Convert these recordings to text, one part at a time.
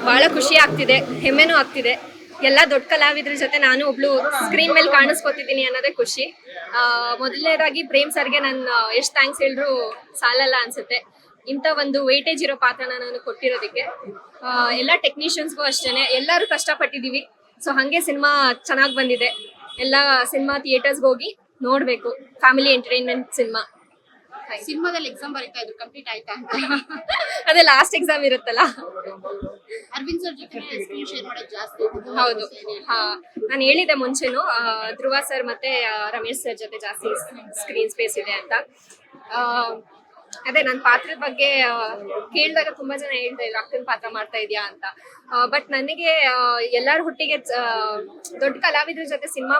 ಬಹಳ ಖುಷಿ ಆಗ್ತಿದೆ, ಹೆಮ್ಮೆನೂ ಆಗ್ತಿದೆ. ಎಲ್ಲ ದೊಡ್ಡ ಕಲಾವಿದ್ರ ಜೊತೆ ನಾನು ಒಬ್ಳು ಸ್ಕ್ರೀನ್ ಮೇಲೆ ಕಾಣಿಸ್ಕೊತಿದ್ದೀನಿ ಅನ್ನೋದೇ ಖುಷಿ. ಮೊದಲನೇದಾಗಿ ಪ್ರೇಮ್ ಸರ್ಗೆ ನಾನು ಎಷ್ಟು ಥ್ಯಾಂಕ್ಸ್ ಹೇಳಿದ್ರು ಸಾಲಲ್ಲ ಅನ್ಸುತ್ತೆ. ಇಂಥ ಒಂದು ವೇಟೇಜ್ ಇರೋ ಪಾತ್ರನ ನಾನು ಕೊಟ್ಟಿರೋದಕ್ಕೆ. ಎಲ್ಲ ಟೆಕ್ನಿಷಿಯನ್ಸ್ಗೂ ಅಷ್ಟೇನೆ, ಎಲ್ಲರೂ ಕಷ್ಟಪಟ್ಟಿದ್ದೀವಿ. ಸೊ ಹಾಗೆ ಸಿನಿಮಾ ಚೆನ್ನಾಗಿ ಬಂದಿದೆ. ಎಲ್ಲ ಸಿನಿಮಾ ಥಿಯೇಟರ್ಸ್ಗೆ ಹೋಗಿ ನೋಡಬೇಕು. Family entertainment cinema. ಸಿನಿಮಾದಲ್ಲಿ ಎಕ್ಸಾಮ್ ಬರೀತಾ ಇದ್ರು, ಕಂಪ್ಲೀಟ್ ಆಯ್ತಾ ಅಂತ? ಅದೇ ಲಾಸ್ಟ್ ಎಕ್ಸಾಮ್ ಇರುತ್ತಲ್ಲ. ಅರವಿಂದ್ ಸರ್ ಜೊತೆ ಸ್ಕ್ರೀನ್ ಶೇರ್ ಮಾಡೋದು ಜಾಸ್ತಿ. ಹೌದು, ನಾನು ಹೇಳಿದ್ದೆ ಮುಂಚೆನು, ಧ್ರುವ ಸರ್ ಮತ್ತೆ ರಮೇಶ್ ಸರ್ ಜೊತೆ ಜಾಸ್ತಿ ಸ್ಕ್ರೀನ್ ಸ್ಪೇಸ್ ಇದೆ ಅಂತ. ಅದೇ ನನ್ನ ಪಾತ್ರದ ಬಗ್ಗೆ ಕೇಳಿದಾಗ ತುಂಬಾ ಜನ ಹೇಳ್ತಾ ಇದ್ರು ಅಕ್ಕನ ಪಾತ್ರ ಮಾಡ್ತಾ ಇದೆಯಾ ಅಂತ. ಬಟ್ ನನಗೆ ಎಲ್ಲಾರ ಹುಟ್ಟಿಗೆ ದೊಡ್ಡ ಕಲಾವಿದ್ರ ಜೊತೆ ಸಿನಿಮಾ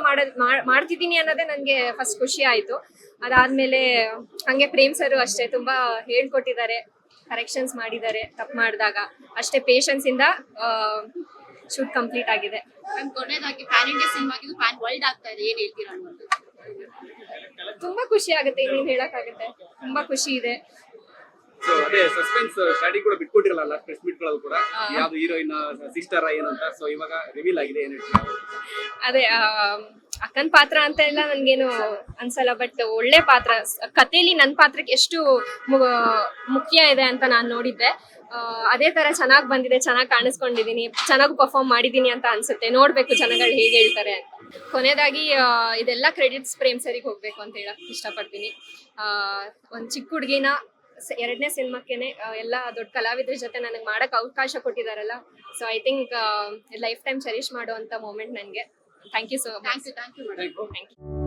ಮಾಡ್ತಿದ್ದೀನಿ ಅನ್ನೋದೇ ನನಗೆ ಫಸ್ಟ್ ಖುಷಿ ಆಯ್ತು. ಅದಾದ್ಮೇಲೆ ಹಂಗೆ ಪ್ರೇಮ್ ಸರ್ ಅಷ್ಟೇ ತುಂಬಾ ಹೇಳ್ಕೊಟ್ಟಿದ್ದಾರೆ, ಕರೆಕ್ಷನ್ಸ್ ಮಾಡಿದ್ದಾರೆ ತಪ್ಪು ಮಾಡಿದಾಗ. ಅಷ್ಟೇ ಪೇಷನ್ಸ್ ಇಂದ ಶೂಟ್ ಕಂಪ್ಲೀಟ್ ಆಗಿದೆ. ಕೊನೆಯದಾಗಿ ಪ್ಯಾನ್ ಇಂಡಿಯಾ ಸಿನಿಮಾ ಆಗಿದ್ದು ಪ್ಯಾನ್ ವರ್ಲ್ಡ್ ಆಗ್ತಾ ಇದೆ, ಏನ್ ಹೇಳ್ತೀರಾ? ತುಂಬಾ ಖುಷಿ ಆಗುತ್ತೆ, ಇನ್ನೇನ್ ಹೇಳಕ್ಕಾಗುತ್ತೆ. ತುಂಬಾ ಖುಷಿ ಇದೆ. ಸೊ ಅದೇ ಸಸ್ಪೆನ್ಸ್ ಸ್ಟಾರ್ಟಿಂಗ್ ಕೂಡ ಬಿಟ್ಕೊಟ್ಟಿರಲ್ಲ ಪ್ರೆಸ್ ಮೀಟ್ ಗಳಲ್ಲೂ ಕೂಡ, ಯಾವ್ದು ಹೀರೋಯಿನ್ ಸಿಸ್ಟರ್ ಏನಂತ. ಸೊ ಇವಾಗ ರಿವೀಲ್ ಆಗಿದೆ, ಏನ್ ಹೇಳ್ತೀರಾ? ಅದೇ ಅಕ್ಕನ್ ಪಾತ್ರ ಅಂತ ಎಲ್ಲ ನನ್ಗೇನು ಅನ್ಸಲ್ಲ. ಬಟ್ ಒಳ್ಳೆ ಪಾತ್ರ, ಕಥೆಯಲ್ಲಿ ನನ್ನ ಪಾತ್ರಕ್ಕೆ ಎಷ್ಟು ಮುಖ್ಯ ಇದೆ ಅಂತ ನಾನು ನೋಡಿದ್ದೆ. ಅದೇ ತರ ಚೆನ್ನಾಗಿ ಬಂದಿದೆ, ಚೆನ್ನಾಗಿ ಕಾಣಿಸ್ಕೊಂಡಿದೀನಿ, ಚೆನ್ನಾಗಿ ಪರ್ಫಾರ್ಮ್ ಮಾಡಿದೀನಿ ಅಂತ ಅನ್ಸುತ್ತೆ. ನೋಡ್ಬೇಕು ಜನಗಳು ಹೇಗೆ ಹೇಳ್ತಾರೆ ಅಂತ. ಕೊನೆಯದಾಗಿ ಇದೆಲ್ಲ ಕ್ರೆಡಿಟ್ಸ್ ಪ್ರೇಮ್ ಸರಿಗೆ ಹೋಗ್ಬೇಕು ಅಂತ ಹೇಳಕ್ ಇಷ್ಟಪಡ್ತೀನಿ. ಒಂದ್ ಚಿಕ್ಕ ಹುಡುಗಿನ 2ನೇ ಸಿನಿಮಾಕ್ಕೇನೆ ಎಲ್ಲ ದೊಡ್ಡ ಕಲಾವಿದ್ರ ಜೊತೆ ನನಗೆ ಮಾಡಕ್ ಅವಕಾಶ ಕೊಟ್ಟಿದಾರಲ್ಲ. So I think lifetime cherish ಮಾಡುವಂತ ಮೂಮೆಂಟ್ ನನಗೆ. Thank you so much. Thank you. Thank you.